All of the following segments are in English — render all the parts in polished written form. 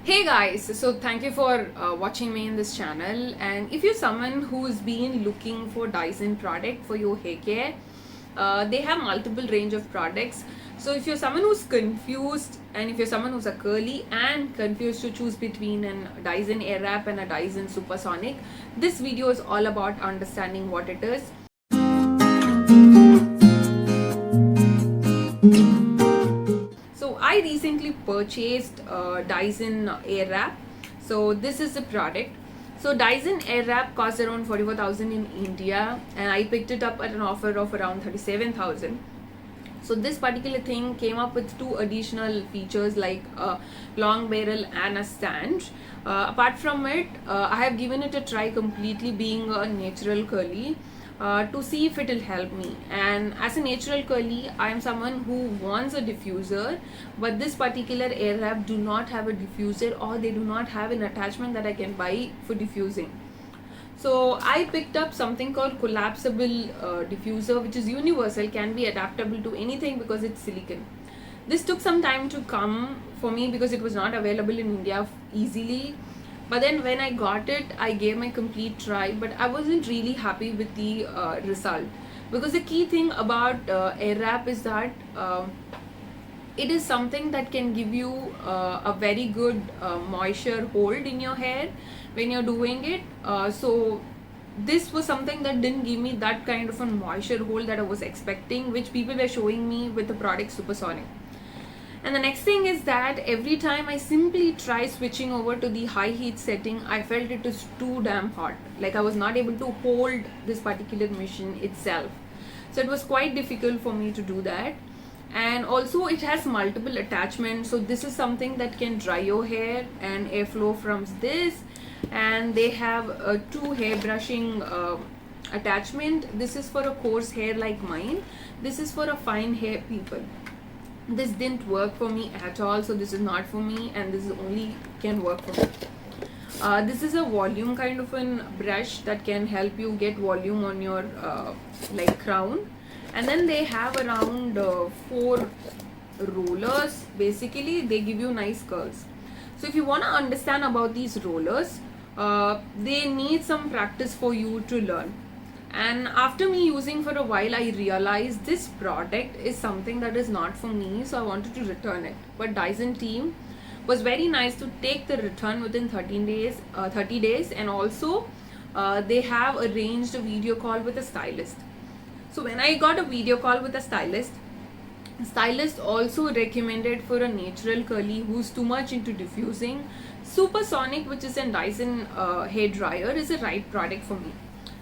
Hey guys, so thank you for watching me in this channel. And if you're someone who's been looking for Dyson product for your hair care, they have multiple range of products. So if you're someone who's confused, and if you're someone who's a curly and confused to choose between a Dyson Airwrap and a Dyson Supersonic, this video is all about understanding what it is. So I recently purchased Dyson Airwrap. So this is the product. So Dyson Airwrap costs around 44,000 in India, and I picked it up at an offer of around 37,000. So this particular thing came up with two additional features like a long barrel and a stand. Apart from it, I have given it a try completely being a natural curly to see if it will help me. And as a natural curly, I am someone who wants a diffuser, but this particular Airwrap do not have a diffuser, or they do not have an attachment that I can buy for diffusing. So I picked up something called collapsible diffuser, which is universal, can be adaptable to anything because it's silicon. This took some time to come for me because it was not available in India easily. But then when I got it, I gave my complete try, but I wasn't really happy with the result, because the key thing about Airwrap is that it is something that can give you a very good moisture hold in your hair when you're doing it. So this was something that didn't give me that kind of a moisture hold that I was expecting, which people were showing me with the product Supersonic. And the next thing is that every time I simply try switching over to the high heat setting, I felt it is too damn hot. Like I was not able to hold this particular machine itself. So it was quite difficult for me to do that. And also it has multiple attachments. So this is something that can dry your hair and airflow from this. And they have two hair brushing attachment. This is for a coarse hair like mine. This is for a fine hair people. This didn't work for me at all, so this is not for me, and this is only can work for me. This is a volume kind of a brush that can help you get volume on your like crown. And then they have around 4 rollers. Basically they give you nice curls. So if you want to understand about these rollers, they need some practice for you to learn. And after me using for a while, I realized this product is something that is not for me, so I wanted to return it. But Dyson team was very nice to take the return within 30 days, and also they have arranged a video call with a stylist. So when I got a video call with a stylist also recommended for a natural curly who's too much into diffusing, Supersonic, which is a Dyson hair dryer, is the right product for me.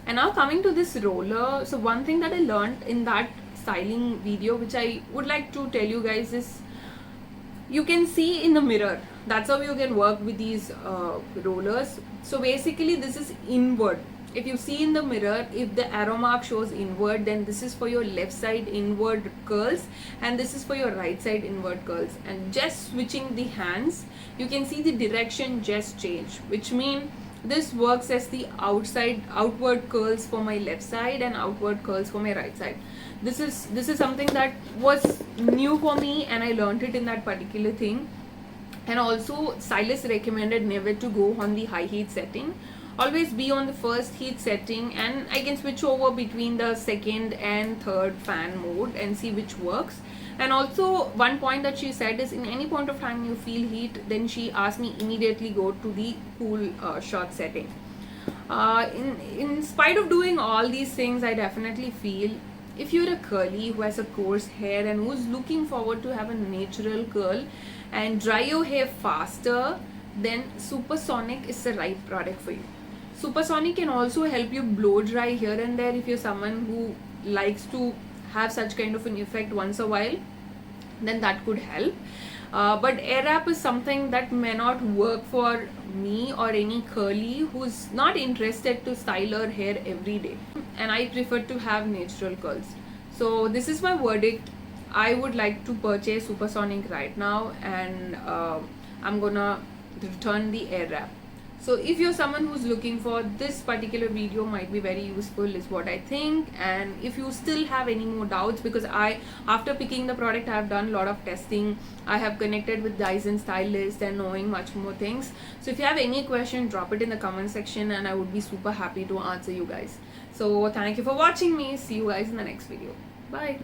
And now coming to this roller, so one thing that I learned in that styling video, which I would like to tell you guys, is you can see in the mirror. That's how you can work with these rollers. So basically this is inward. If you see in the mirror, if the arrow mark shows inward, then this is for your left side inward curls, and this is for your right side inward curls. And just switching the hands, you can see the direction just change, which means this works as the outward curls for my left side and outward curls for my right side. This is something that was new for me, and I learned it in that particular thing. And also stylist recommended never to go on the high heat setting, always be on the first heat setting, and I can switch over between the second and third fan mode and see which works. And also one point that she said is, in any point of time you feel heat, then she asked me immediately go to the cool short setting. In spite of doing all these things, I definitely feel if you're a curly who has a coarse hair and who's looking forward to have a natural curl and dry your hair faster, then Supersonic is the right product for you. Supersonic can also help you blow dry here and there if you're someone who likes to have such kind of an effect once a while, then that could help. But Airwrap is something that may not work for me or any curly who's not interested to style her hair every day, and I prefer to have natural curls. So this is my verdict. I would like to purchase Supersonic right now, and I'm gonna return the Airwrap. So if you're someone who's looking for, this particular video might be very useful is what I think. And if you still have any more doubts, because after picking the product, I have done a lot of testing, I have connected with Dyson stylist and knowing much more things. So if you have any question, drop it in the comment section and I would be super happy to answer you guys. So thank you for watching me. See you guys in the next video. Bye.